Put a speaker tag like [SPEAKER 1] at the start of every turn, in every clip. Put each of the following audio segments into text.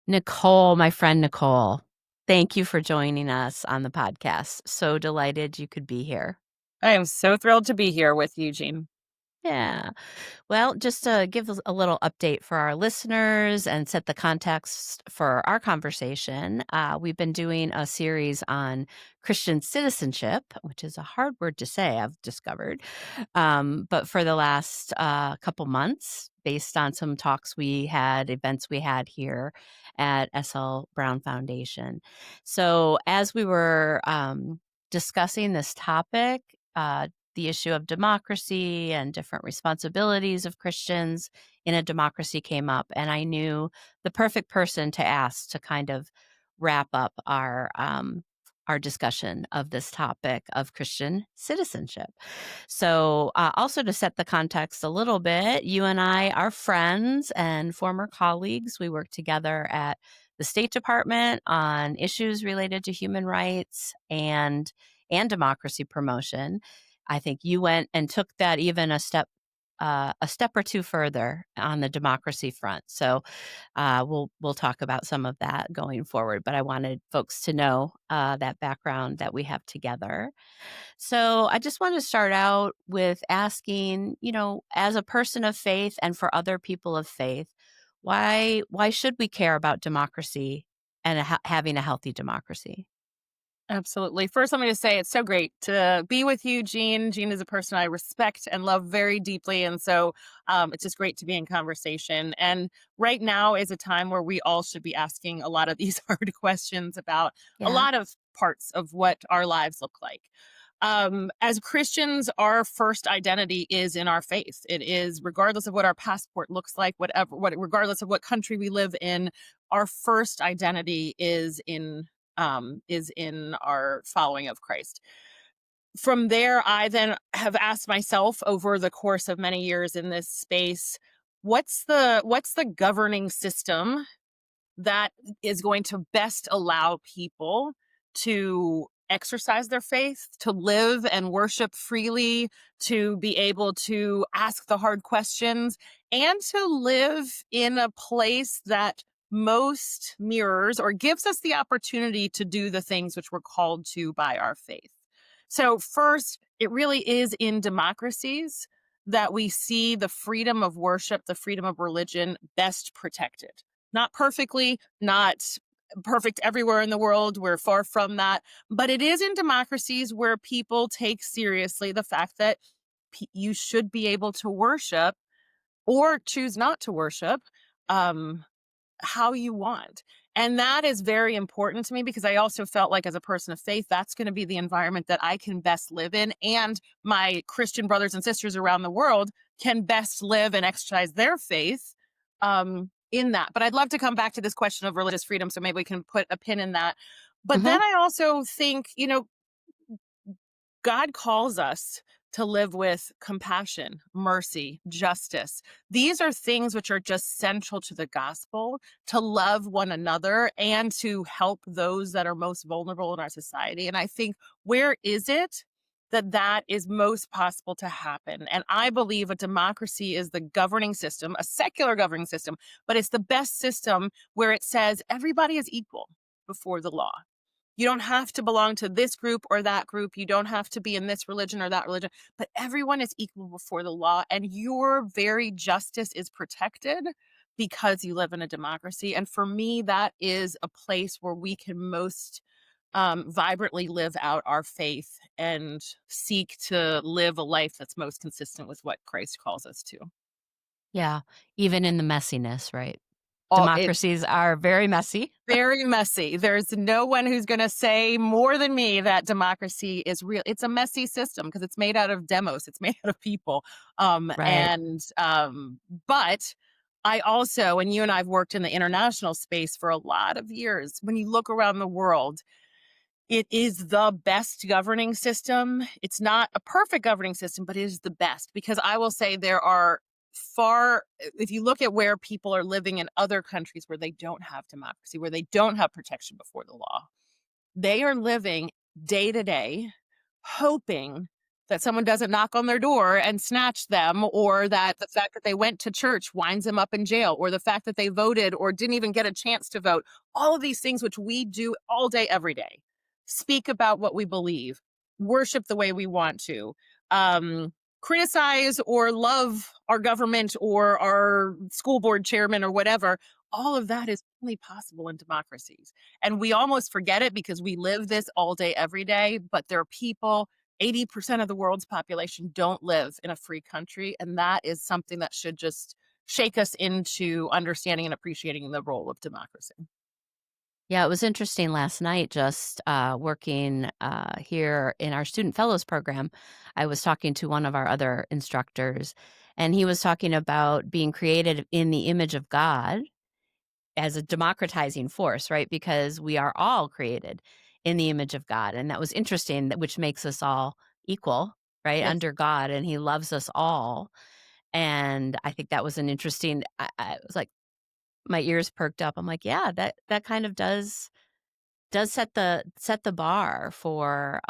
[SPEAKER 1] Nicole, my friend Nicole, thank you for joining us on the podcast. So delighted you could be here.
[SPEAKER 2] I am so thrilled to be here with you, Jean.
[SPEAKER 1] Yeah. Well, just to give us a little update for our listeners and set the context for our conversation, we've been doing a series on Christian citizenship, which is a hard word to say, I've discovered. But for the last couple months, based on some talks we had, events we had here at SL Brown Foundation. So as we were discussing this topic, the issue of democracy and different responsibilities of Christians in a democracy came up, and I knew the perfect person to ask to kind of wrap up our discussion of this topic of Christian citizenship. So, also to set the context a little bit, you and I are friends and former colleagues. We work together at the State Department on issues related to human rights and democracy promotion. I think you went and took that even a step or two further on the democracy front. So we'll talk about some of that going forward. But I wanted folks to know that background that we have together. So I just want to start out with asking, as a person of faith and for other people of faith, why should we care about democracy and having a healthy democracy?
[SPEAKER 2] Absolutely. First, let me just say it's so great to be with you, Jean. Jean is a person I respect and love very deeply. And so it's just great to be in conversation. And right now is a time where we all should be asking a lot of these hard questions about a
[SPEAKER 1] Yeah.
[SPEAKER 2] lot of parts of what our lives look like. As Christians, our first identity is in our faith. It is regardless of what our passport looks like, regardless of what country we live in, our first identity is in our following of Christ. From there, I then have asked myself over the course of many years in this space, what's the governing system that is going to best allow people to exercise their faith, to live and worship freely, to be able to ask the hard questions, and to live in a place that most mirrors or gives us the opportunity to do the things which we're called to by our faith. So, first, it really is in democracies that we see the freedom of worship, the freedom of religion best protected. Not perfectly, not perfect everywhere in the world. We're far from that. But it is in democracies where people take seriously the fact that you should be able to worship or choose not to worship um, how you want. And that is very important to me because I also felt like as a person of faith, that's going to be the environment that I can best live in. And my Christian brothers and sisters around the world can best live and exercise their faith in that. But I'd love to come back to this question of religious freedom. So maybe we can put a pin in that. But
[SPEAKER 1] Hmm.
[SPEAKER 2] then I also think, God calls us to live with compassion, mercy, justice. These are things which are just central to the gospel, to love one another and to help those that are most vulnerable in our society. And I think, where is it that is most possible to happen? And I believe a democracy is the governing system, a secular governing system, but it's the best system where it says everybody is equal before the law. You don't have to belong to this group or that group. You don't have to be in this religion or that religion, but everyone is equal before the law. And your very justice is protected because you live in a democracy. And for me, that is a place where we can most vibrantly live out our faith and seek to live a life that's most consistent with what Christ calls us to.
[SPEAKER 1] Yeah. Even in the messiness, right?
[SPEAKER 2] It's
[SPEAKER 1] Democracies are very messy.
[SPEAKER 2] very messy. There's no one who's going to say more than me that democracy is real. It's a messy system because it's made out of demos. It's made out of people.
[SPEAKER 1] Right.
[SPEAKER 2] But I also, and you and I have worked in the international space for a lot of years. When you look around the world, it is the best governing system. It's not a perfect governing system, but it is the best because I will say there are if you look at where people are living in other countries where they don't have democracy, where they don't have protection before the law, they are living day to day, hoping that someone doesn't knock on their door and snatch them, or that the fact that they went to church winds them up in jail, or the fact that they voted or didn't even get a chance to vote. All of these things, which we do all day, every day, speak about what we believe, worship the way we want to, um, criticize or love our government or our school board chairman or whatever. All of that is only possible in democracies. And we almost forget it because we live this all day, every day. But there are people, 80% of the world's population don't live in a free country. And that is something that should just shake us into understanding and appreciating the role of democracy.
[SPEAKER 1] Yeah, it was interesting last night just working here in our student fellows program. I was talking to one of our other instructors, and he was talking about being created in the image of God as a democratizing force, right? Because we are all created in the image of God. And that was interesting, which makes us all equal, right?
[SPEAKER 2] Yes,
[SPEAKER 1] Under God, and he loves us all. And I think that was an interesting, I was like, my ears perked up. I'm like, yeah, that kind of does set the bar for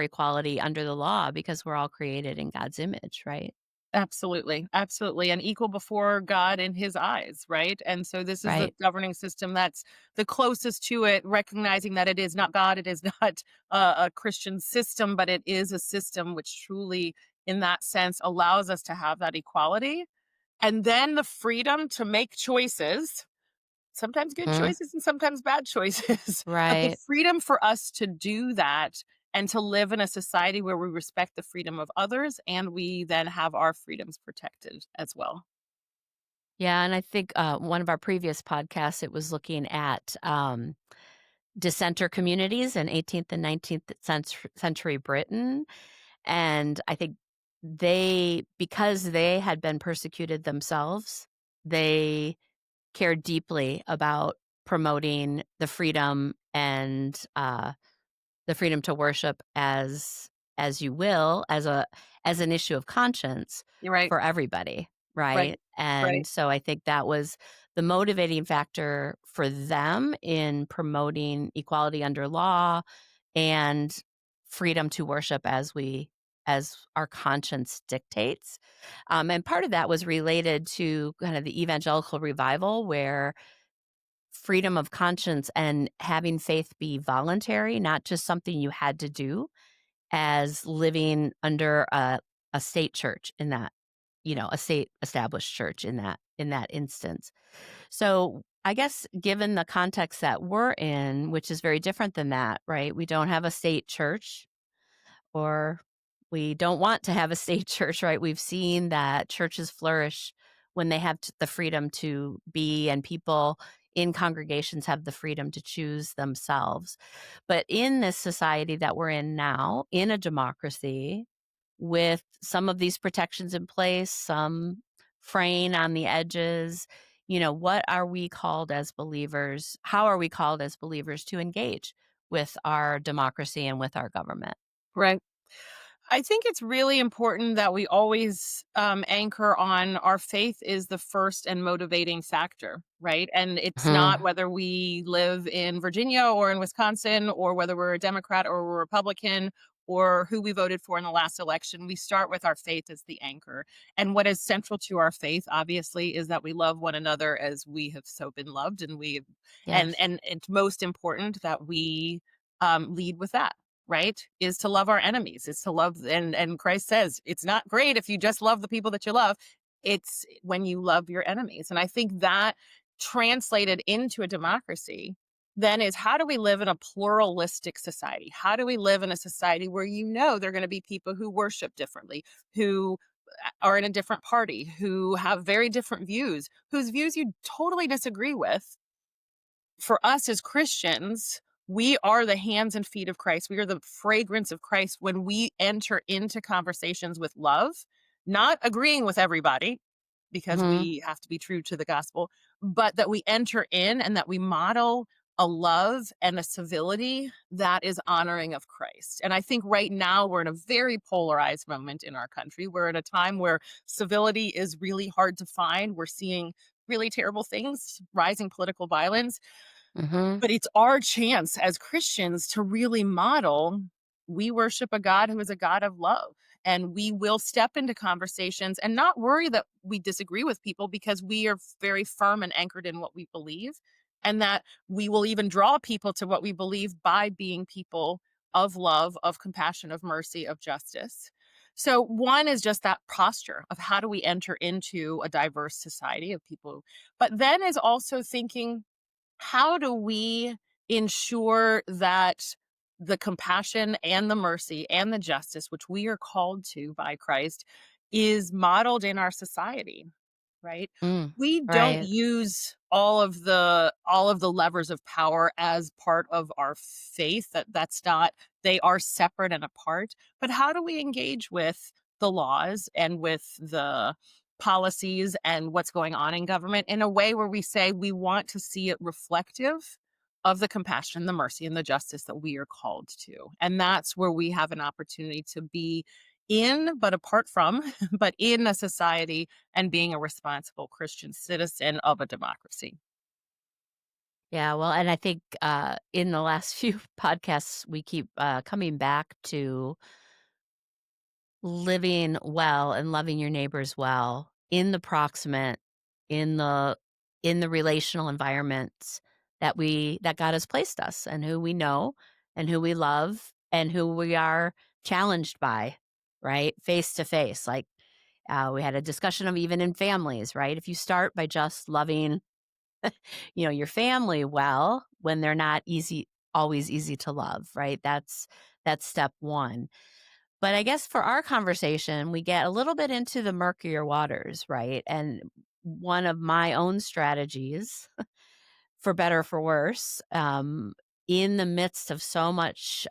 [SPEAKER 1] equality under the law because we're all created in God's image, right?
[SPEAKER 2] absolutely. Absolutely. And equal before God in his eyes, right? And so this is the
[SPEAKER 1] Right.
[SPEAKER 2] governing system that's the closest to it, recognizing that it is not God, it is not a Christian system, but it is a system which truly, in that sense, allows us to have that equality. And then the freedom to make choices, sometimes good
[SPEAKER 1] Mhm.
[SPEAKER 2] choices and sometimes bad choices, but the
[SPEAKER 1] Right.
[SPEAKER 2] freedom for us to do that and to live in a society where we respect the freedom of others and we then have our freedoms protected as well.
[SPEAKER 1] Yeah, and I think one of our previous podcasts it was looking at dissenter communities in 18th and 19th century Britain, and I think because they had been persecuted themselves, they cared deeply about promoting the freedom to worship as you will, as an issue of conscience
[SPEAKER 2] You're right.
[SPEAKER 1] for everybody,
[SPEAKER 2] Right.
[SPEAKER 1] right?
[SPEAKER 2] Right.
[SPEAKER 1] And so I think that was the motivating factor for them in promoting equality under law and freedom to worship as our conscience dictates. And part of that was related to kind of the evangelical revival where freedom of conscience and having faith be voluntary, not just something you had to do, as living under a state church in that, a state established church in that instance. So I guess given the context that we're in, which is very different than that, right? We don't have a state church or we don't want to have a state church, right? We've seen that churches flourish when they have the freedom to be, and people in congregations have the freedom to choose themselves. But in this society that we're in now, in a democracy, with some of these protections in place, some fraying on the edges, what are we called as believers? How are we called as believers to engage with our democracy and with our government?
[SPEAKER 2] Right. I think it's really important that we always anchor on our faith is the first and motivating factor, right? And it's not
[SPEAKER 1] Mhm.
[SPEAKER 2] whether we live in Virginia or in Wisconsin or whether we're a Democrat or we're a Republican or who we voted for in the last election. We start with our faith as the anchor. And what is central to our faith, obviously, is that we love one another as we have so been loved, and
[SPEAKER 1] Yes.
[SPEAKER 2] and it's most important that we lead with that, right? Is to love our enemies, is to love, and Christ says it's not great if you just love the people that you love. It's when you love your enemies. And I think that translated into a democracy then is how do we live in a pluralistic society? How do we live in a society where there are going to be people who worship differently, who are in a different party, who have very different views, whose views you totally disagree with? For us as Christians, we are the hands and feet of Christ. We are the fragrance of Christ when we enter into conversations with love, not agreeing with everybody because
[SPEAKER 1] Mhm.
[SPEAKER 2] we have to be true to the gospel, but that we enter in and that we model a love and a civility that is honoring of Christ. And I think right now we're in a very polarized moment in our country. We're at a time where civility is really hard to find. We're seeing really terrible things, rising political violence,
[SPEAKER 1] Mhm.
[SPEAKER 2] but it's our chance as Christians to really model we worship a God who is a God of love. and we will step into conversations and not worry that we disagree with people, because we are very firm and anchored in what we believe, and that we will even draw people to what we believe by being people of love, of compassion, of mercy, of justice. So one is just that posture of how do we enter into a diverse society of people, but then is also thinking, how do we ensure that the compassion and the mercy and the justice, which we are called to by Christ, is modeled in our society, right?
[SPEAKER 1] Mm,
[SPEAKER 2] We don't
[SPEAKER 1] right.
[SPEAKER 2] use all of the levers of power as part of our faith. That's not, they are separate and apart. But how do we engage with the laws and with the policies and what's going on in government in a way where we say we want to see it reflective of the compassion, the mercy, and the justice that we are called to? And that's where we have an opportunity to be in, but apart from, but in a society, and being a responsible Christian citizen of a democracy.
[SPEAKER 1] Yeah, well, and I think, in the last few podcasts, we keep, coming back to living well and loving your neighbors well in the proximate, in the relational environments that God has placed us, and who we know, and who we love, and who we are challenged by, right? Face to face. Like, we had a discussion of even in families, right? If you start by just loving, your family well when they're not always easy to love, right? That's step one. But I guess for our conversation, we get a little bit into the murkier waters, right? And one of my own strategies, for better or for worse, in the midst of so much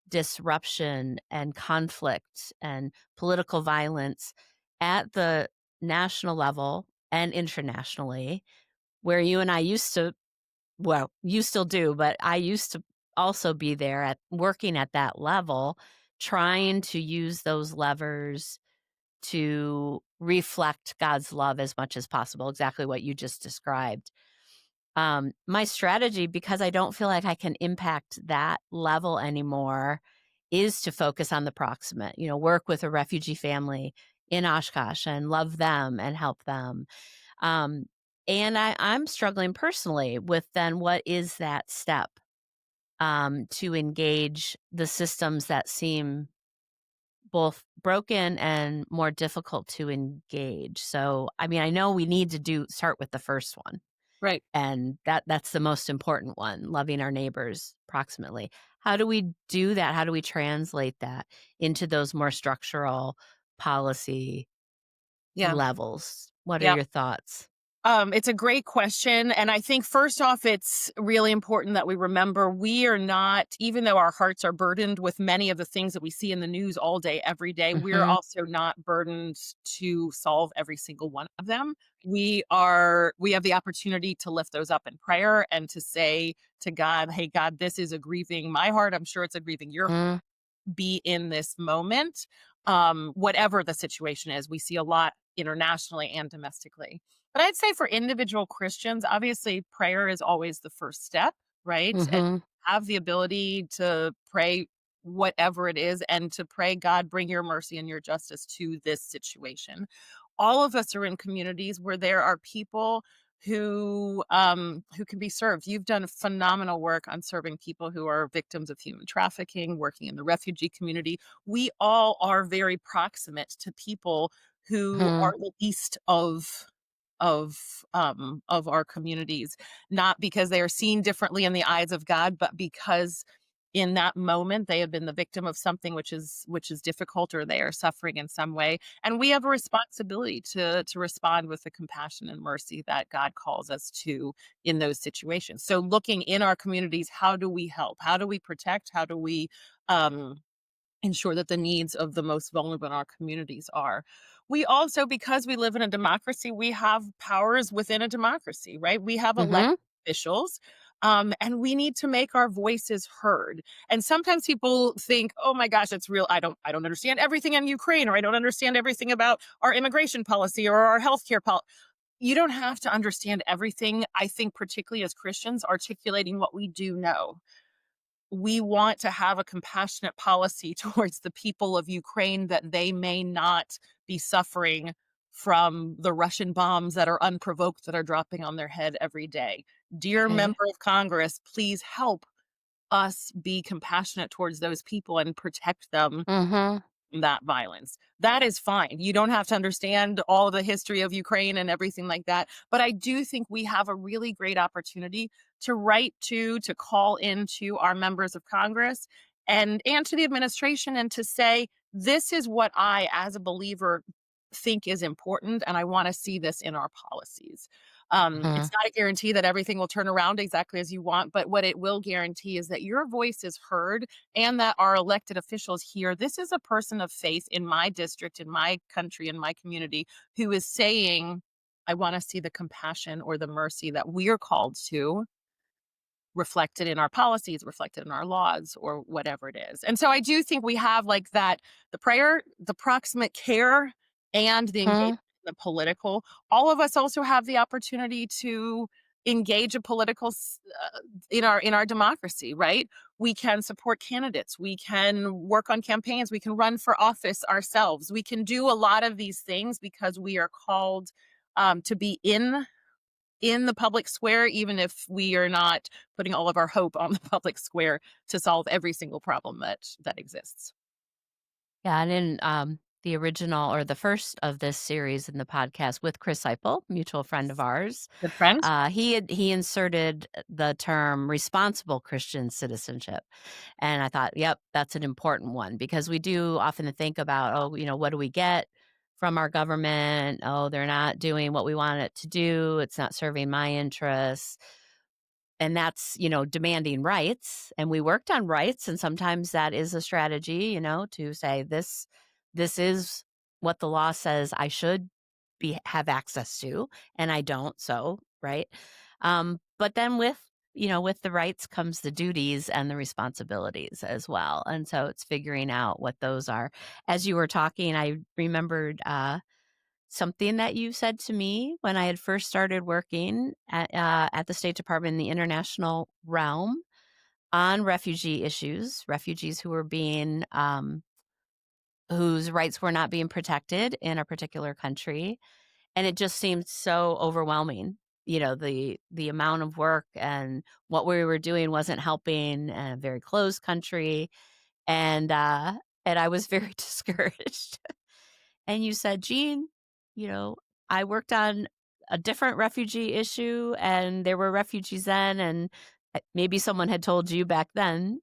[SPEAKER 1] disruption and conflict and political violence at the national level and internationally, where you and I used to, well, you still do, but I used to also be there at working at that level, trying to use those levers to reflect God's love as much as possible, exactly what you just described. My strategy, because I don't feel like I can impact that level anymore, is to focus on the proximate, work with a refugee family in Oshkosh and love them and help them. Um, and I'm struggling personally with then what is that step, to engage the systems that seem both broken and more difficult to engage. So, I mean, I know we need to start with the first one,
[SPEAKER 2] Right.
[SPEAKER 1] and that's the most important one, loving our neighbors proximately. How do we do that? How do we translate that into those more structural policy
[SPEAKER 2] Yeah.
[SPEAKER 1] levels? What are
[SPEAKER 2] Yeah.
[SPEAKER 1] your thoughts?
[SPEAKER 2] It's a great question. And I think first off, it's really important that we remember we are not, even though our hearts are burdened with many of the things that we see in the news all day, every day, we're
[SPEAKER 1] Mhm.
[SPEAKER 2] also not burdened to solve every single one of them. We have the opportunity to lift those up in prayer and to say to God, hey, God, this is a grieving my heart. I'm sure it's a grieving your heart.
[SPEAKER 1] Mm,
[SPEAKER 2] Be in this moment, whatever the situation is. We see a lot internationally and domestically. But I'd say for individual Christians, obviously prayer is always the first step, right? And
[SPEAKER 1] mhm.
[SPEAKER 2] have the ability to pray whatever it is, and to pray, God, bring your mercy and your justice to this situation. All of us are in communities where there are people who can be served. You've done phenomenal work on serving people who are victims of human trafficking, working in the refugee community. We all are very proximate to people who
[SPEAKER 1] Mhm.
[SPEAKER 2] are the least of our communities, not because they are seen differently in the eyes of God, but because in that moment they have been the victim of something which is difficult, or they are suffering in some way, and we have a responsibility to respond with the compassion and mercy that God calls us to in those situations. So looking in our communities, how do we help, how do we protect, how do we um ensure that the needs of the most vulnerable in our communities are. We also, because we live in a democracy, we have powers within a democracy, right? We have elected
[SPEAKER 1] Mhm.
[SPEAKER 2] officials, and we need to make our voices heard. And sometimes people think, "Oh my gosh, it's real. I don't understand everything in Ukraine, or I don't understand everything about our immigration policy or our healthcare policy." You don't have to understand everything. I think, particularly as Christians, articulating what we do know, we want to have a compassionate policy towards the people of Ukraine, that they may not be suffering from the Russian bombs that are unprovoked that are dropping on their head every day. Dear
[SPEAKER 1] Okay.
[SPEAKER 2] member of Congress, please help us be compassionate towards those people and protect them
[SPEAKER 1] Mhm.
[SPEAKER 2] from that violence. That is fine. You don't have to understand all of the history of Ukraine and everything like that. But I do think we have a really great opportunity to write to call into our members of Congress and to the administration, and to say, this is what I, as a believer, think is important, and I want to see this in our policies. It's
[SPEAKER 1] Mhm.
[SPEAKER 2] not a guarantee that everything will turn around exactly as you want, but what it will guarantee is that your voice is heard, and that our elected officials hear, this is a person of faith in my district, in my country, in my community, who is saying, I want to see the compassion or the mercy that we're called to reflected in our policies, reflected in our laws, or whatever it is. And so I do think we have like that, the prayer, the proximate care, and the engagement
[SPEAKER 1] Mhm.
[SPEAKER 2] in the political. All of us also have the opportunity to engage a political in our democracy, right? We can support candidates, we can work on campaigns, we can run for office ourselves. We can do a lot of these things because we are called to be in the public square, even if we are not putting all of our hope on the public square to solve every single problem that exists.
[SPEAKER 1] Yeah, and in, the original or the first of this series in the podcast with Chris Seipel, mutual friend of ours,
[SPEAKER 2] Good friend?
[SPEAKER 1] he inserted the term responsible Christian citizenship. And I thought, yep, that's an important one because we do often think about, oh, what do we get from our government? Oh, they're not doing what we want it to do. It's not serving my interests. And that's, demanding rights. And we worked on rights. And sometimes that is a strategy, to say this is what the law says I should have access to, and I don't. So, right. But then with the rights comes the duties and the responsibilities as well. And so it's figuring out what those are. As you were talking, I remembered something that you said to me when I had first started working at the State Department in the international realm on refugee issues, refugees who were being whose rights were not being protected in a particular country, and it just seemed so overwhelming. The amount of work and what we were doing wasn't helping a very closed country, and I was very discouraged. And you said, "Jean, you know, I worked on a different refugee issue, and there were refugees then, and maybe someone had told you back then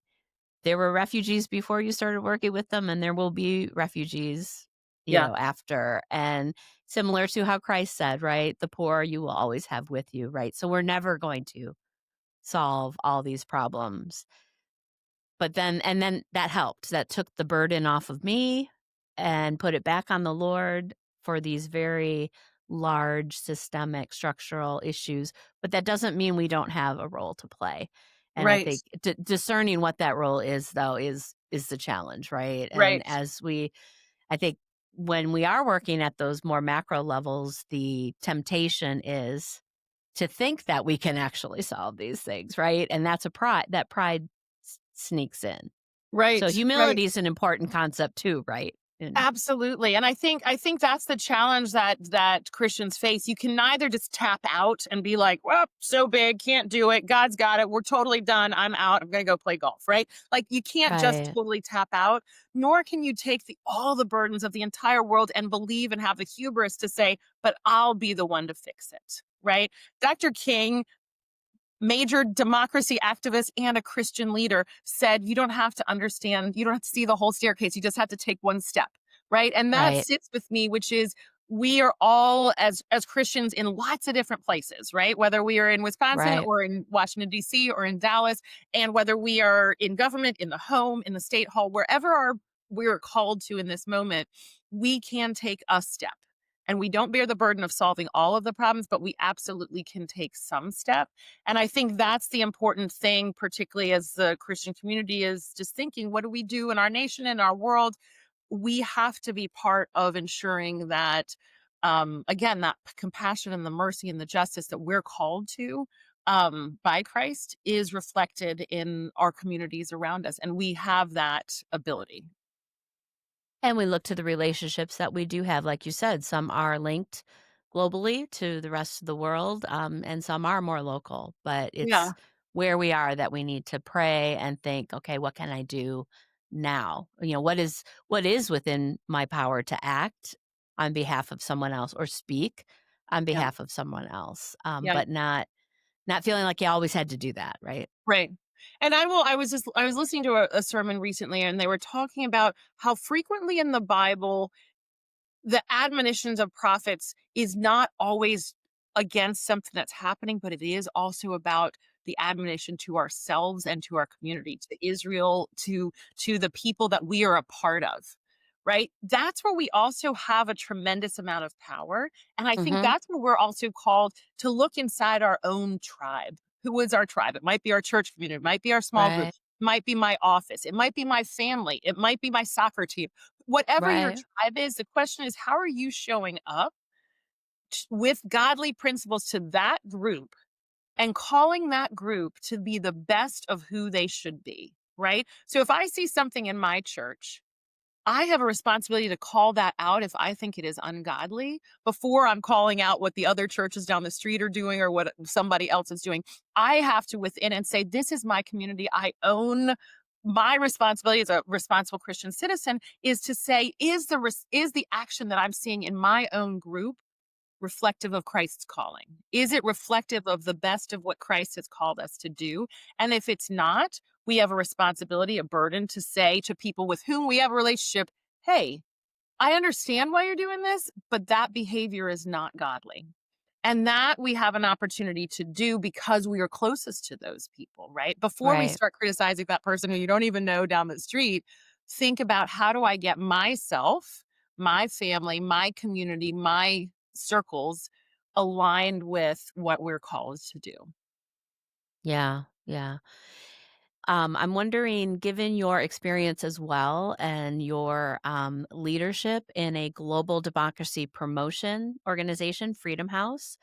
[SPEAKER 1] there were refugees before you started working with them, and there will be refugees,
[SPEAKER 2] Yeah.
[SPEAKER 1] after." And similar to how Christ said, right? The poor you will always have with you, right? So we're never going to solve all these problems. But then that helped. That took the burden off of me and put it back on the Lord for these very large systemic structural issues, but that doesn't mean we don't have a role to play. And I
[SPEAKER 2] Right.
[SPEAKER 1] think discerning what that role is though is the challenge, right? And
[SPEAKER 2] Right.
[SPEAKER 1] I think when we are working at those more macro levels, the temptation is to think that we can actually solve these things, right? And that's that pride sneaks in. So
[SPEAKER 2] Right. Right.
[SPEAKER 1] humility is an important concept too, right? And
[SPEAKER 2] Absolutely. And I think that's the challenge that Christians face. You can neither just tap out and be like, well, so big, can't do it. God's got it. We're totally done. I'm out. I'm going to go play golf, right? Like you can't just
[SPEAKER 1] right,
[SPEAKER 2] totally tap out, nor can you take all the burdens of the entire world and believe and have the hubris to say, but I'll be the one to fix it, right? Dr. King, major democracy activist and a Christian leader, said, you don't have to understand, you don't have to see the whole staircase, you just have to take one step, right? And that
[SPEAKER 1] right,
[SPEAKER 2] sits with me, which is, we are all as Christians in lots of different places, right? Whether we are in Wisconsin
[SPEAKER 1] right,
[SPEAKER 2] or in Washington D.C. or in Dallas, and whether we are in government, in the home, in the state hall, wherever we're called to in this moment, we can take a step. And we don't bear the burden of solving all of the problems, but we absolutely can take some step. And I think that's the important thing, particularly as the Christian community is just thinking, what do we do in our nation, in our world? We have to be part of ensuring that, again, that compassion and the mercy and the justice that we're called to, by Christ is reflected in our communities around us, and we have that ability.
[SPEAKER 1] And we look to the relationships that we do have. Like you said, some are linked globally to the rest of the world, and some are more local. But
[SPEAKER 2] Yeah,
[SPEAKER 1] it's where we are that we need to pray and think, okay, what can I do now? What is within my power to act on behalf of someone else or speak on
[SPEAKER 2] yeah,
[SPEAKER 1] behalf of someone else,
[SPEAKER 2] yeah.
[SPEAKER 1] but not feeling like you always had to do that, right?
[SPEAKER 2] Right. And I was listening to a sermon recently, and they were talking about how frequently in the Bible the admonitions of prophets is not always against something that's happening, but it is also about the admonition to ourselves and to our community, to Israel, to the people that we are a part of. Right? That's where we also have a tremendous amount of power. And I think
[SPEAKER 1] Mhm.
[SPEAKER 2] that's where we're also called to look inside our own tribe. Who is our tribe? It might be our church community, it might be our small group,
[SPEAKER 1] Right.
[SPEAKER 2] it might be my office, it might be my family, it might be my soccer team. Whatever your
[SPEAKER 1] Right.
[SPEAKER 2] tribe is, the question is, how are you showing up with godly principles to that group and calling that group to be the best of who they should be, right? So if I see something in my church, I have a responsibility to call that out if I think it is ungodly before I'm calling out what the other churches down the street are doing or what somebody else is doing. I have to within and say, this is my community. I own my responsibility as a responsible Christian citizen is to say, is the action that I'm seeing in my own group reflective of Christ's calling? Is it reflective of the best of what Christ has called us to do? And if it's not, we have a responsibility, a burden to say to people with whom we have a relationship, hey, I understand why you're doing this, but that behavior is not godly. And that we have an opportunity to do because we are closest to those people, right? Before we
[SPEAKER 1] Right.
[SPEAKER 2] start criticizing that person who you don't even know down the street, think about how do I get myself, my family, my community, my circles aligned with what we're called to do.
[SPEAKER 1] Yeah. Yeah. I'm wondering, given your experience as well and your leadership in a global democracy promotion organization, Freedom House,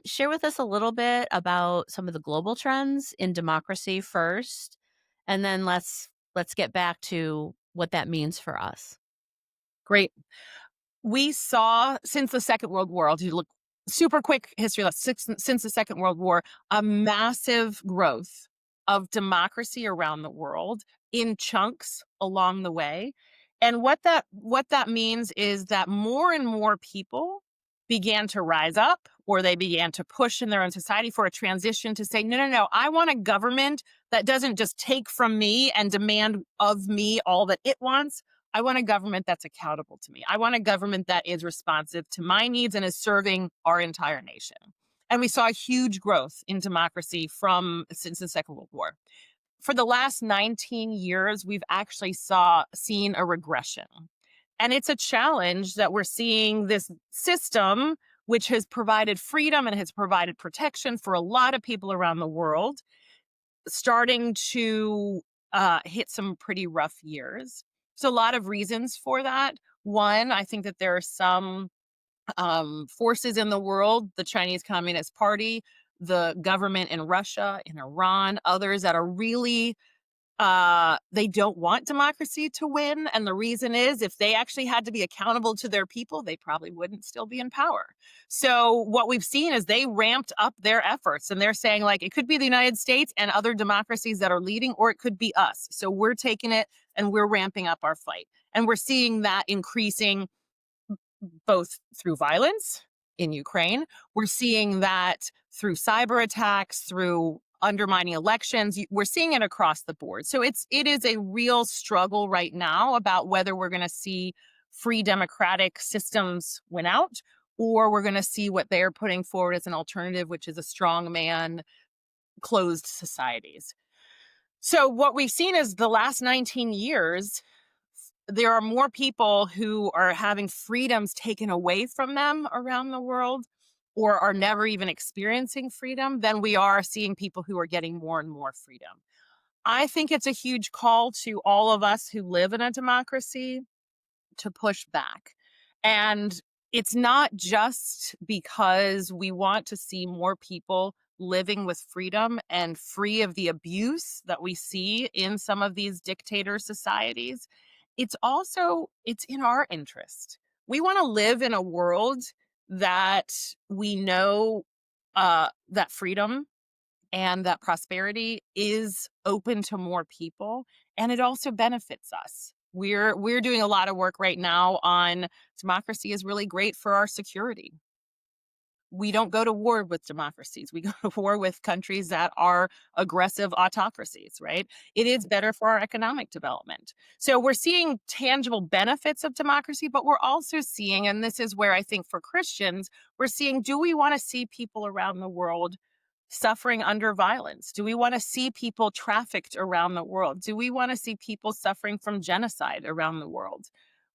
[SPEAKER 1] share with us a little bit about some of the global trends in democracy first, and then let's get back to what that means for us.
[SPEAKER 2] Great. We saw since the Second World War, I'll do look super quick history lesson. Since the Second World War, a massive growth of democracy around the world in chunks along the way. And what that means is that more and more people began to rise up or they began to push in their own society for a transition to say, no, no, no, I want a government that doesn't just take from me and demand of me all that it wants. I want a government that's accountable to me. I want a government that is responsive to my needs and is serving our entire nation. And we saw a huge growth in democracy from since the Second World War. For the last 19 years, we've actually seen a regression. And it's a challenge that we're seeing this system, which has provided freedom and has provided protection for a lot of people around the world, starting to hit some pretty rough years. So, a lot of reasons for that. One, I think that there are some forces in the world, the Chinese Communist Party, the government in Russia, in Iran, others that are really they don't want democracy to win. And the reason is if they actually had to be accountable to their people, they probably wouldn't still be in power. So what we've seen is they ramped up their efforts and they're saying, like, it could be the United States and other democracies that are leading, or it could be us. So we're taking it and we're ramping up our fight. And we're seeing that increasing both through violence in Ukraine. We're seeing that through cyber attacks, through undermining elections. We're seeing it across the board. So it is a real struggle right now about whether we're going to see free democratic systems win out or we're going to see what they're putting forward as an alternative, which is a strongman closed societies. So what we've seen is the last 19 years there are more people who are having freedoms taken away from them around the world or are never even experiencing freedom than we are seeing people who are getting more and more freedom. I think it's a huge call to all of us who live in a democracy to push back. And it's not just because we want to see more people living with freedom and free of the abuse that we see in some of these dictator societies, it's in our interest. We want to live in a world that we know that freedom and that prosperity is open to more people, and it also benefits us. We're doing a lot of work right now on democracy is really great for our security. We don't go to war with democracies. We go to war with countries that are aggressive autocracies, right? It is better for our economic development. So we're seeing tangible benefits of democracy, but we're also seeing, and this is where I think for Christians, we're seeing, do we want to see people around the world suffering under violence? Do we want to see people trafficked around the world? Do we want to see people suffering from genocide around the world?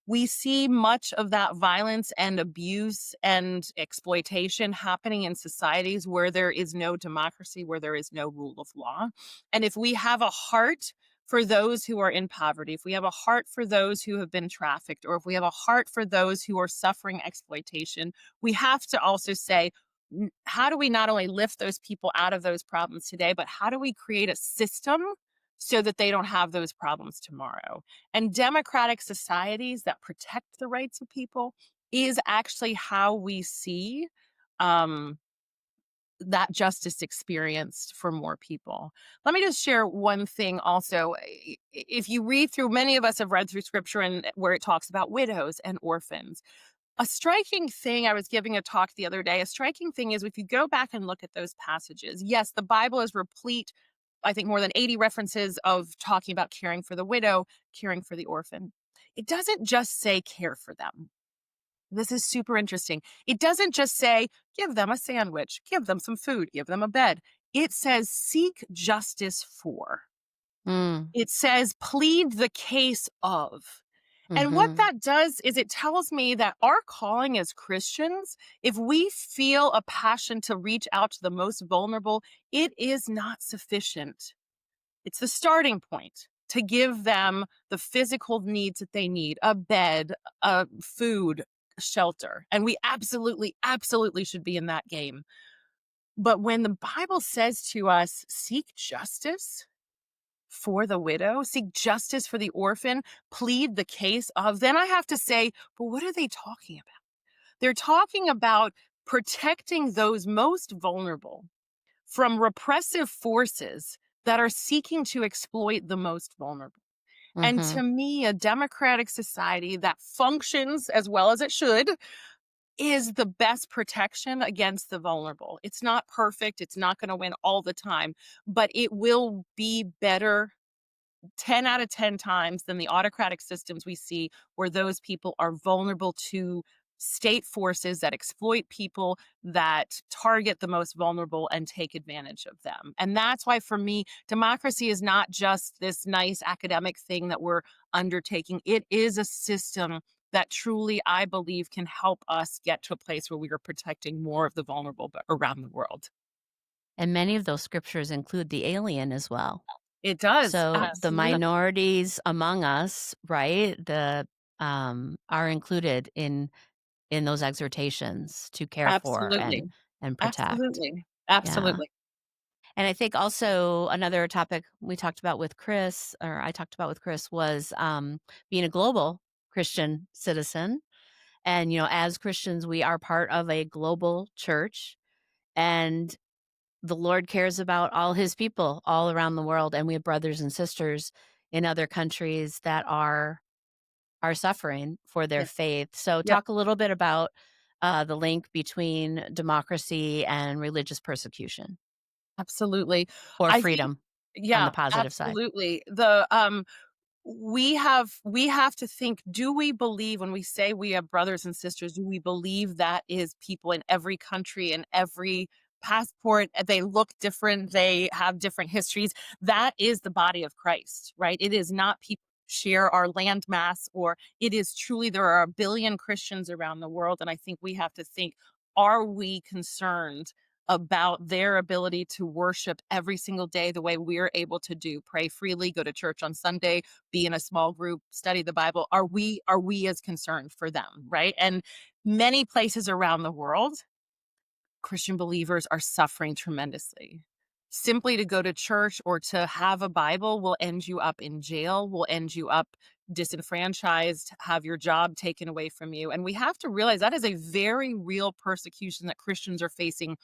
[SPEAKER 2] We see much of that violence and abuse and exploitation happening in societies where there is no democracy, where there is no rule of law. And if we have a heart for those who are in poverty, if we have a heart for those who have been trafficked, or if we have a heart for those who are suffering exploitation, we have to also say, how do we not only lift those people out of those problems today, but how do we create a system so that they don't have those problems tomorrow? And democratic societies that protect the rights of people is actually how we see um, that justice experienced for more people. Let me just share one thing also. If you read through, many of us have read through scripture and where it talks about widows and orphans. A striking thing, I was giving a talk the other day, a striking thing is if you go back and look at those passages, yes, the Bible is replete, I think more than 80 references of talking about caring for the widow, caring for the orphan. It doesn't just say care for them. This is super interesting. It doesn't just say give them a sandwich, give them some food, give them a bed. It says seek justice for.
[SPEAKER 1] Mm.
[SPEAKER 2] It says plead the case of. And what
[SPEAKER 1] Mhm.
[SPEAKER 2] that does is it tells me that our calling as Christians, if we feel a passion to reach out to the most vulnerable, it is not sufficient. It's the starting point to give them the physical needs that they need, a bed, food, shelter. And we absolutely, absolutely should be in that game. But when the Bible says to us, seek justice for the widow, seek justice for the orphan, plead the case of, then I have to say, but what are they talking about? They're talking about protecting those most vulnerable from repressive forces that are seeking to exploit the most vulnerable. And
[SPEAKER 1] Mhm.
[SPEAKER 2] to me, a democratic society that functions as well as it should is the best protection against the vulnerable. It's not perfect, it's not going to win all the time, but it will be better 10 out of 10 times than the autocratic systems we see where those people are vulnerable to state forces that exploit people, that target the most vulnerable and take advantage of them. And that's why, for me, democracy is not just this nice academic thing that we're undertaking. It is a system that truly, I believe, can help us get to a place where we are protecting more of the vulnerable around the world.
[SPEAKER 1] And many of those scriptures include the alien as well.
[SPEAKER 2] It does.
[SPEAKER 1] So the
[SPEAKER 2] Absolutely.
[SPEAKER 1] minorities among us, right, are included in those exhortations to care for
[SPEAKER 2] Absolutely.
[SPEAKER 1] and protect.
[SPEAKER 2] Absolutely.
[SPEAKER 1] Yeah.
[SPEAKER 2] Absolutely.
[SPEAKER 1] And I think also another topic we talked about with Chris, or I talked about with Chris, was being a global Christian citizen. And, as Christians, we are part of a global church, and the Lord cares about all his people all around the world. And we have brothers and sisters in other countries that are suffering for their
[SPEAKER 2] Yeah.
[SPEAKER 1] faith. So,
[SPEAKER 2] Yep.
[SPEAKER 1] talk a little bit about the link between democracy and religious persecution
[SPEAKER 2] Absolutely.
[SPEAKER 1] or
[SPEAKER 2] I think
[SPEAKER 1] freedom on the
[SPEAKER 2] yeah,
[SPEAKER 1] positive side.
[SPEAKER 2] absolutely. We have to think, do we believe when we say we have brothers and sisters, do we believe that is people in every country and every passport? They look different, they have different histories. That is the body of Christ, right? It is not people who share our land mass, or it is truly there are a billion Christians around the world. And I think we have to think, are we concerned about their ability to worship every single day the way we're able to do, pray freely, go to church on Sunday, be in a small group, study the Bible? Are we as concerned for them, right? And many places around the world Christian believers are suffering tremendously. Simply to go to church or to have a Bible will end you up in jail, will end you up disenfranchised, have your job taken away from you. And we have to realize that is a very real persecution that Christians are facing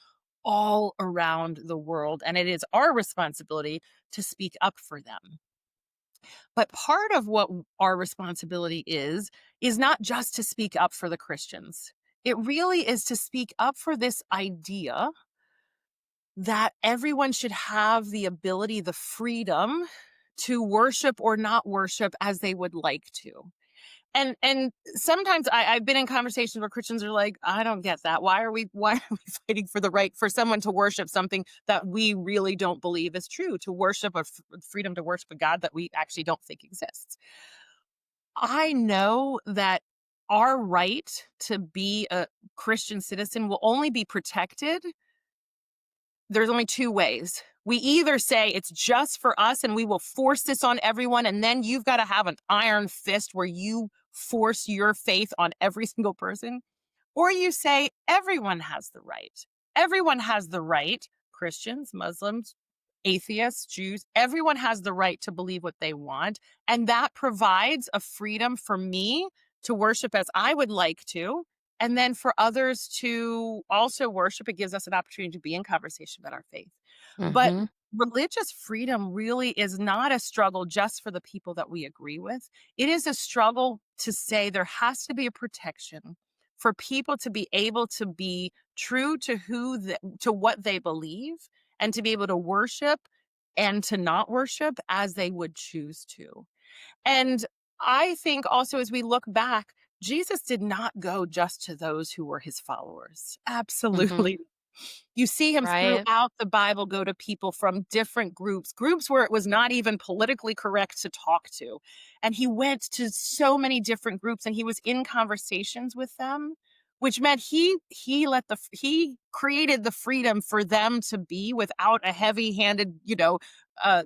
[SPEAKER 2] all around the world. And it is our responsibility to speak up for them. But part of what our responsibility is not just to speak up for the Christians. It really is to speak up for this idea that everyone should have the ability, the freedom to worship or not worship as they would like to. And sometimes I've been in conversations where Christians are like, I don't get that. Why are we fighting for the right for someone to worship something that we really don't believe is true, to worship freedom to worship a God that we actually don't think exists? I know that our right to be a Christian citizen will only be protected. There's only two ways. We either say it's just for us and we will force this on everyone, and then you've got to have an iron fist where you force your faith on every single person, or you say everyone has the right. Everyone has the right, Christians, Muslims, atheists, Jews, everyone has the right to believe what they want. And that provides a freedom for me to worship as I would like to. And then for others to also worship, it gives us an opportunity to be in conversation about our faith. But
[SPEAKER 1] Mhm.
[SPEAKER 2] religious freedom really is not a struggle just for the people that we agree with. It is a struggle to say there has to be a protection for people to be able to be true to to what they believe, and to be able to worship and to not worship as they would choose to. And I think also as we look back, Jesus did not go just to those who were his followers.
[SPEAKER 1] Mhm.
[SPEAKER 2] Absolutely. You see him
[SPEAKER 1] Right?
[SPEAKER 2] throughout the Bible go to people from different groups where it was not even politically correct to talk to. And he went to so many different groups and he was in conversations with them, which meant he created the freedom for them to be without a heavy-handed, uh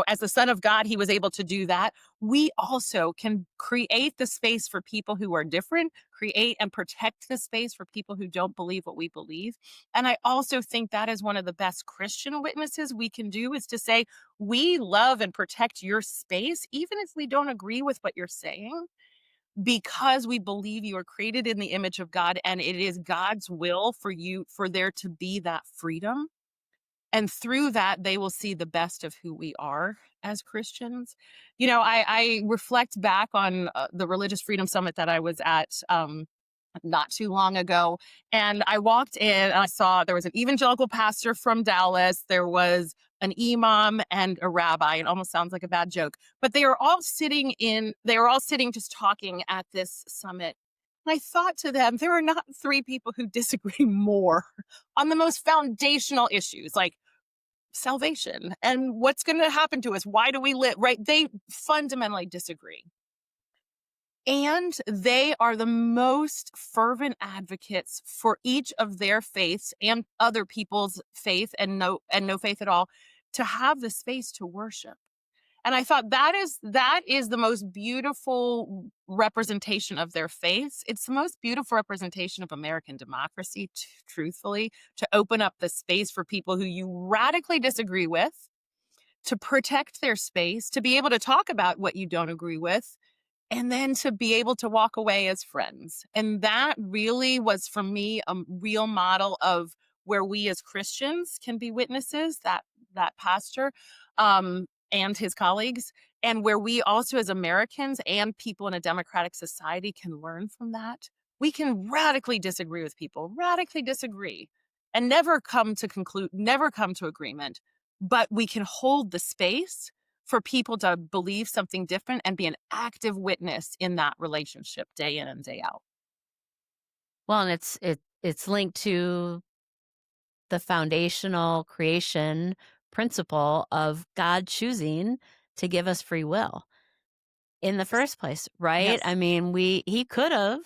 [SPEAKER 2] as the son of God, he was able to do that. We also can create the space for people who are different, create and protect the space for people who don't believe what we believe. And I also think that is one of the best Christian witnesses we can do, is to say, we love and protect your space, even if we don't agree with what you're saying, because we believe you are created in the image of God and it is God's will for you, for there to be that freedom. And through that, they will see the best of who we are as Christians. I reflect back on the Religious Freedom Summit that I was at not too long ago. And I walked in and I saw there was an evangelical pastor from Dallas. There was an imam and a rabbi. It almost sounds like a bad joke, but they were all sitting just talking at this summit. And I thought to them, there are not three people who disagree more on the most foundational issues like salvation and what's going to happen to us. Why do we live? Right? They fundamentally disagree. And they are the most fervent advocates for each of their faiths and other people's faith and no faith at all, to have the space to worship. And I thought that is the most beautiful representation of their faiths. It's the most beautiful representation of American democracy, truthfully, to open up the space for people who you radically disagree with, to protect their space, to be able to talk about what you don't agree with, and then to be able to walk away as friends. And that really was for me a real model of where we as Christians can be witnesses, that pastor and his colleagues, and where we also as Americans and people in a democratic society can learn from that. We can radically disagree with people, radically disagree, and never come to agreement, but we can hold the space for people to believe something different and be an active witness in that relationship day in and day out.
[SPEAKER 1] Well, and it's linked to the foundational creation principle of God choosing to give us free will in the first place, right?
[SPEAKER 2] Yes.
[SPEAKER 1] I mean, he could have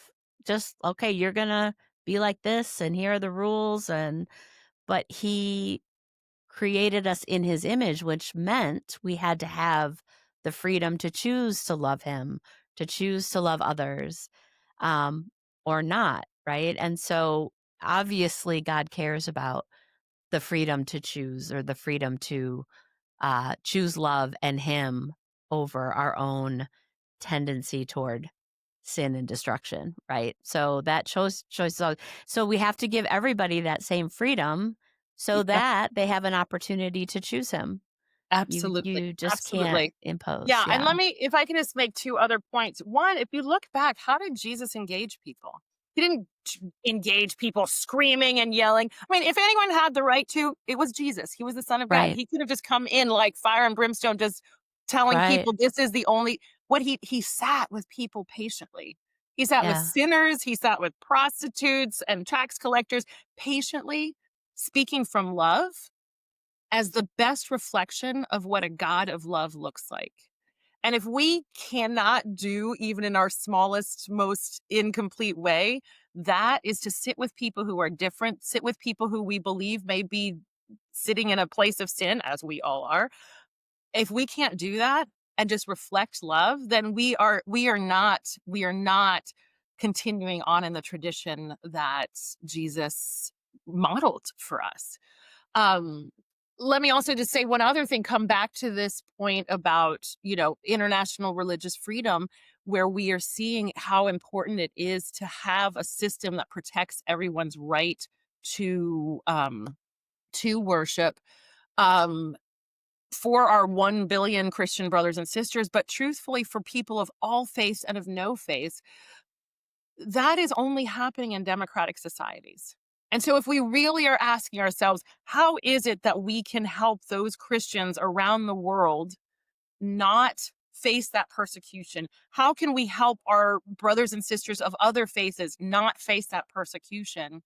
[SPEAKER 1] just, okay, you're gonna be like this, and here are the rules, but he created us in his image, which meant we had to have the freedom to choose to love him, to choose to love others, um, or not, right? And so obviously God cares about the freedom to choose, or the freedom to choose love and Him over our own tendency toward sin and destruction, right? So that choice. So we have to give everybody that same freedom so
[SPEAKER 2] Yeah,
[SPEAKER 1] that they have an opportunity to choose Him. You
[SPEAKER 2] absolutely.
[SPEAKER 1] you just can't
[SPEAKER 2] Absolutely.
[SPEAKER 1] impose.
[SPEAKER 2] Yeah, and
[SPEAKER 1] Yeah,
[SPEAKER 2] let me if I can just make 2 other points. One, if you look back, how did Jesus engage people? He didn't engage people screaming and yelling. I mean, if anyone had the right to, it was Jesus. He was the Son of God.
[SPEAKER 1] right,
[SPEAKER 2] He could have just come in like fire and brimstone, just telling
[SPEAKER 1] right.
[SPEAKER 2] people this is the only what he sat with people patiently. He sat with
[SPEAKER 1] Yeah,
[SPEAKER 2] sinners, he sat with prostitutes and tax collectors patiently, speaking from love as the best reflection of what a God of love looks like. And if we cannot do, even in our smallest, most incomplete way, that is to sit with people who are different, sit with people who we believe may be sitting in a place of sin, as we all are. If we can't do that and just reflect love, then we are not continuing on in the tradition that Jesus modeled for us. Um, Let me also just say one other thing, come back to this point about, international religious freedom, where we are seeing how important it is to have a system that protects everyone's right to worship, um, for our 1 billion Christian brothers and sisters, but truthfully for people of all faiths and of no faiths. That is only happening in democratic societies. And so, if we really are asking ourselves, how is it that we can help those Christians around the world not face that persecution? How can we help our brothers and sisters of other faiths not face that persecution?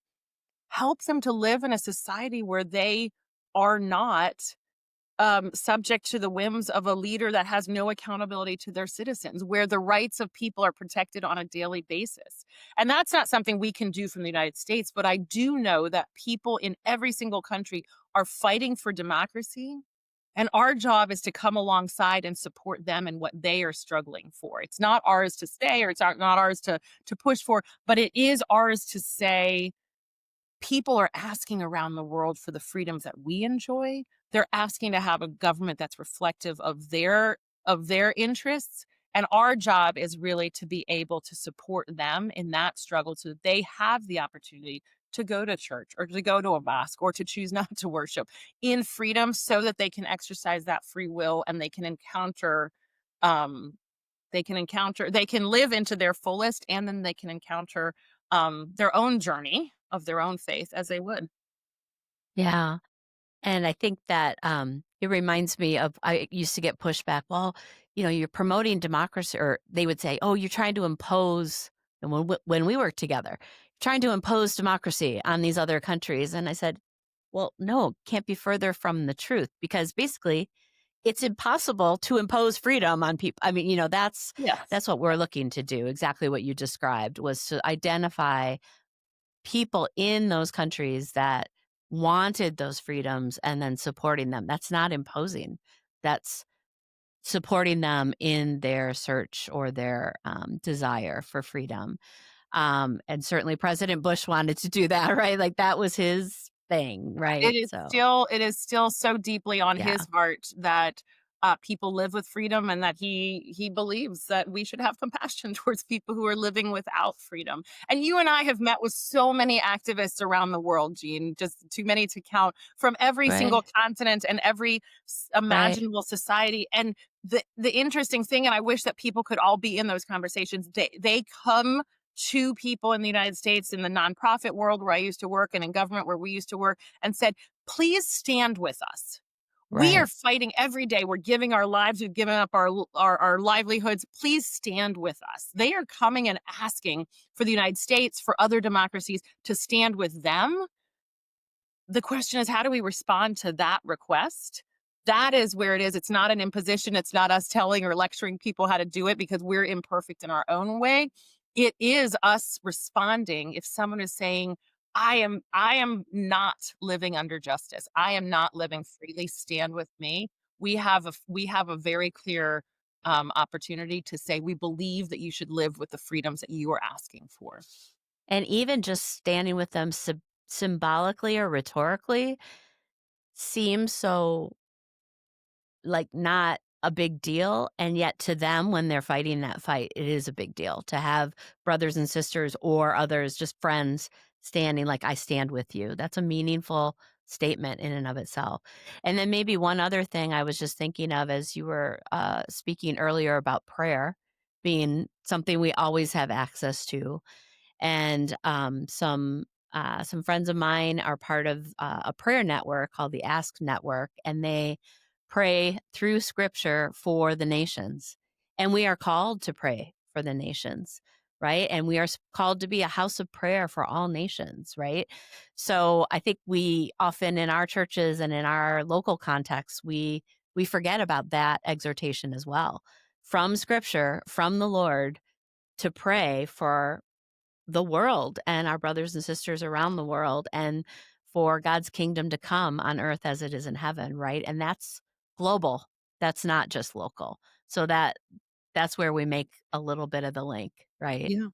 [SPEAKER 2] Help them to live in a society where they are not subject to the whims of a leader that has no accountability to their citizens, where the rights of people are protected on a daily basis. And that's not something we can do from the United States, but I do know that people in every single country are fighting for democracy. And our job is to come alongside and support them in what they are struggling for. It's not ours to say, or it's not ours to push for, but it is ours to say, people are asking around the world for the freedoms that we enjoy. They're asking to have a government that's reflective of their interests. And our job is really to be able to support them in that struggle so that they have the opportunity to go to church or to go to a mosque or to choose not to worship in freedom so that they can exercise that free will and um they can live into their fullest, and then they can encounter their own journey of their own faith as they would.
[SPEAKER 1] yeah. And I think that, it reminds me of, I used to get pushback, "Well, you're promoting democracy," or they would say, "Oh, you're trying to impose," and when we worked together, "Trying to impose democracy on these other countries." And I said, "Well, no, can't be further from the truth, because basically it's impossible to impose freedom on people." I mean,
[SPEAKER 2] Yes.
[SPEAKER 1] that's what we're looking to do. Exactly what you described was to identify people in those countries that wanted those freedoms and then supporting them. That's not imposing. That's supporting them in their search or their desire for freedom. And certainly President Bush wanted to do that, right? Like that was his thing, right? So,
[SPEAKER 2] It is still so deeply on
[SPEAKER 1] yeah,
[SPEAKER 2] his heart that people live with freedom, and that he believes that we should have compassion towards people who are living without freedom. And you and I have met with so many activists around the world, Jean, just too many to count, from every
[SPEAKER 1] right,
[SPEAKER 2] single continent and every
[SPEAKER 1] right.
[SPEAKER 2] imaginable society. And the interesting thing, and I wish that people could all be in those conversations, they come to people in the United States, in the nonprofit world where I used to work and in government where we used to work, and said, please stand with us. We are
[SPEAKER 1] Right.
[SPEAKER 2] fighting every day. We're giving our lives. We've given up our livelihoods. Please stand with us. They are coming and asking for the United States, for other democracies to stand with them. The question is, how do we respond to that request? That is where it is. It's not an imposition. It's not us telling or lecturing people how to do it because we're imperfect in our own way. It is us responding if someone is saying, I am not living under justice. I am not living freely. Stand with me. We have a very clear opportunity to say we believe that you should live with the freedoms that you are asking for.
[SPEAKER 1] And even just standing with them symbolically or rhetorically seems so, like, not a big deal, and yet to them, when they're fighting that fight, it is a big deal to have brothers and sisters or others, just friends, standing like, "I stand with you." That's a meaningful statement in and of itself. And then maybe one other thing I was just thinking of as you were, speaking earlier about prayer being something we always have access to, and some friends of mine are part of a prayer network called the Ask Network, and they pray through Scripture for the nations. And we are called to pray for the nations, right? And we are called to be a house of prayer for all nations, right? So I think we often in our churches and in our local contexts we forget about that exhortation as well from Scripture, from the Lord, to pray for the world and our brothers and sisters around the world and for God's kingdom to come on earth as it is in heaven, right? And that's global. That's not just local. So that's where we make a little bit of the link, right?
[SPEAKER 2] Yeah.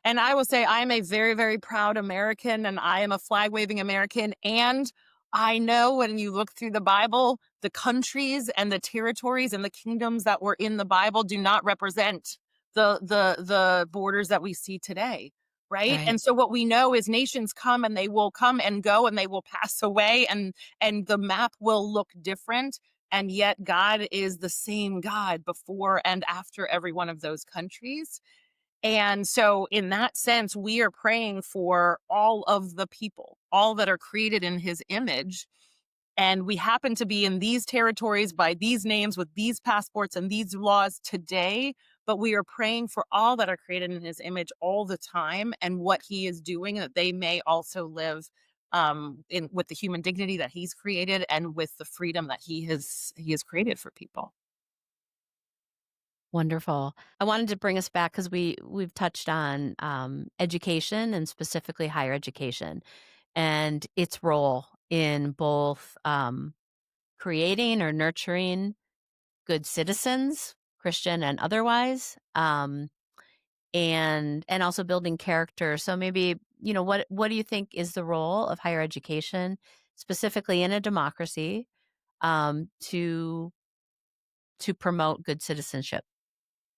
[SPEAKER 2] And I will say I am a very, very proud American and I am a flag waving American. And I know when you look through the Bible, the countries and the territories and the kingdoms that were in the Bible do not represent the borders that we see today. Right.
[SPEAKER 1] Right.
[SPEAKER 2] And so what we know is nations come and they will come and go and they will pass away and the map will look different. And yet God is the same God before and after every one of those countries. And so, in that sense, we are praying for all of the people, all that are created in his image. And we happen to be in these territories by these names with these passports and these laws today. But we are praying for all that are created in his image all the time and what he is doing, that they may also live in with the human dignity that he's created and with the freedom that he has created for people.
[SPEAKER 1] Wonderful. I wanted to bring us back because we've touched on education and specifically higher education and its role in both creating or nurturing good citizens, Christian and otherwise, and also building character. So maybe, what do you think is the role of higher education, specifically in a democracy, to promote good citizenship?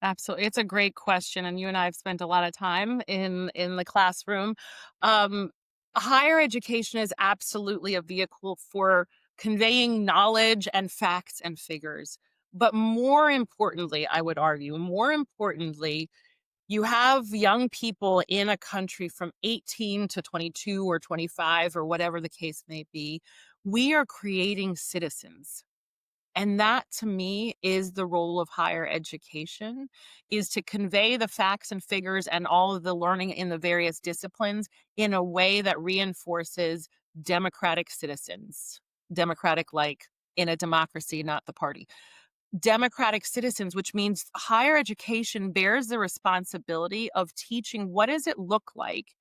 [SPEAKER 2] Absolutely. It's a great question. And you and I have spent a lot of time in the classroom. Um, Higher education is absolutely a vehicle for conveying knowledge and facts and figures. But more importantly, I would argue, more importantly, you have young people in a country from 18 to 22 or 25 or whatever the case may be. We are creating citizens. And that to me is the role of higher education, is to convey the facts and figures and all of the learning in the various disciplines in a way that reinforces democratic citizens. Democratic, like in a democracy, not the party. Democratic citizens, which means higher education bears the responsibility of teaching what does it look like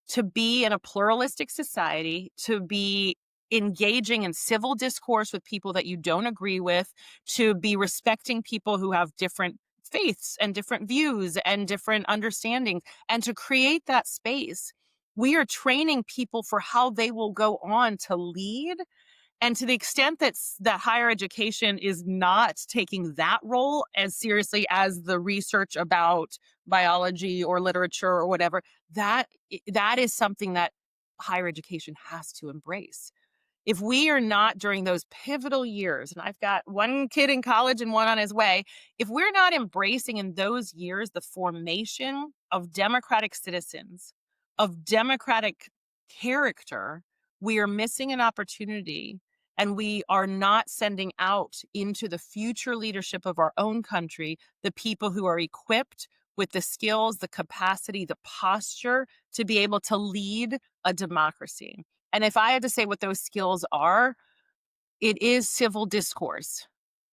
[SPEAKER 2] to be in a pluralistic society, to be engaging in civil discourse with people that you don't agree with, to be respecting people who have different faiths and different views and different understandings, and to create that space. We are training people for how they will go on to lead, and to the extent that higher education is not taking that role as seriously as the research about biology or literature or whatever, that is something that higher education has to embrace. If we are not during those pivotal years, and I've got one kid in college and one on his way, if we're not embracing in those years the formation of democratic citizens, of democratic character, we are missing an opportunity and we are not sending out into the future leadership of our own country the people who are equipped with the skills, the capacity, the posture to be able to lead a democracy. And if I had to say what those skills are, it is civil discourse.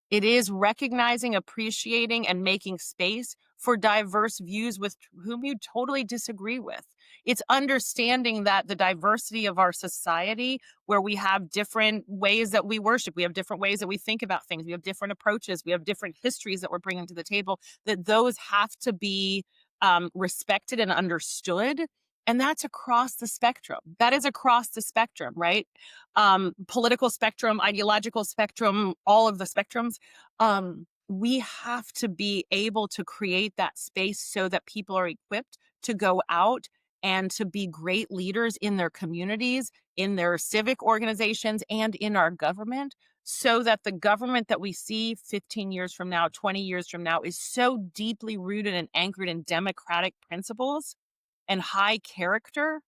[SPEAKER 2] It is recognizing, appreciating, and making space for diverse views with whom you totally disagree with. It's understanding that the diversity of our society, where we have different ways that we worship, we have different ways that we think about things, we have different approaches, we have different histories that we're bringing to the table, that those have to be respected and understood And that's across the spectrum. That is across the spectrum, right? Political spectrum, ideological spectrum, all of the spectrums. We have to be able to create that space so that people are equipped to go out and to be great leaders in their communities, in their civic organizations, and in our government, so that the government that we see 15 years from now, 20 years from now, is so deeply rooted and anchored in democratic principles and high character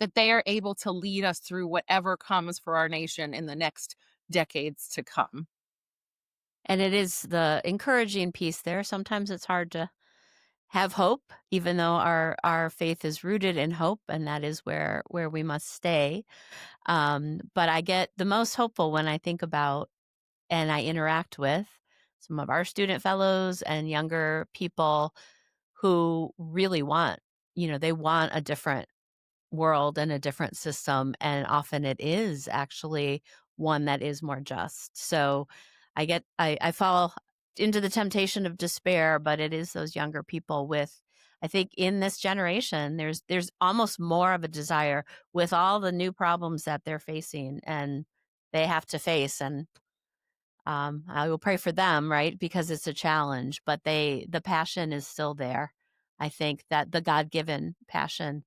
[SPEAKER 2] that they are able to lead us through whatever comes for our nation in the next decades to come.
[SPEAKER 1] And it is the encouraging piece there. Sometimes it's hard to have hope, even though our faith is rooted in hope, and that is where we must stay. But I get the most hopeful when I think about and I interact with some of our student fellows and younger people who really want, they want a different world and a different system, and often it is actually one that is more just. So I fall into the temptation of despair, but it is those younger people with, I think in this generation, there's almost more of a desire with all the new problems that they're facing and they have to face. And I will pray for them, right? Because it's a challenge, but the passion is still there. I think that the God-given passion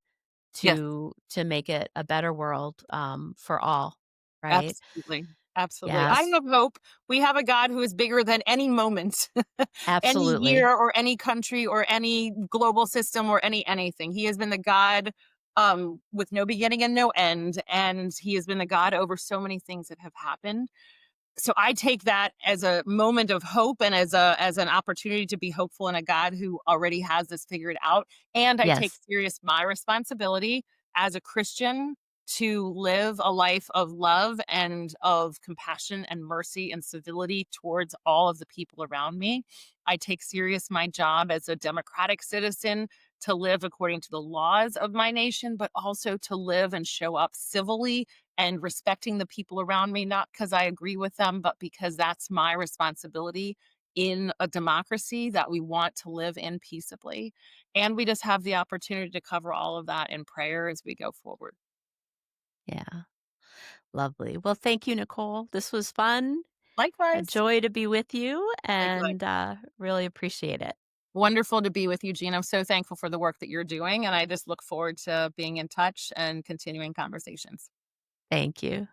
[SPEAKER 2] Yes,
[SPEAKER 1] to make it a better world, for all, right?
[SPEAKER 2] absolutely. Absolutely. I
[SPEAKER 1] Yes,
[SPEAKER 2] have hope. We have a God who is bigger than any moment, any
[SPEAKER 1] absolutely.
[SPEAKER 2] year or any country or any global system or anything. He has been the God with no beginning and no end. And he has been the God over so many things that have happened. So I take that as a moment of hope and as an opportunity to be hopeful in a God who already has this figured out. And I take
[SPEAKER 1] Yes,
[SPEAKER 2] serious my responsibility as a Christian to live a life of love and of compassion and mercy and civility towards all of the people around me. I take serious my job as a democratic citizen to live according to the laws of my nation, but also to live and show up civilly and respecting the people around me, not because I agree with them, but because that's my responsibility in a democracy that we want to live in peaceably. And we just have the opportunity to cover all of that in prayer as we go forward.
[SPEAKER 1] yeah, lovely. Well, thank you, Nicole. This was fun, a
[SPEAKER 2] Likewise.
[SPEAKER 1] joy to be with you,
[SPEAKER 2] Likewise.
[SPEAKER 1] and, really appreciate it.
[SPEAKER 2] Wonderful to be with you, Jean. I'm so thankful for the work that you're doing. And I just look forward to being in touch and continuing conversations.
[SPEAKER 1] Thank you.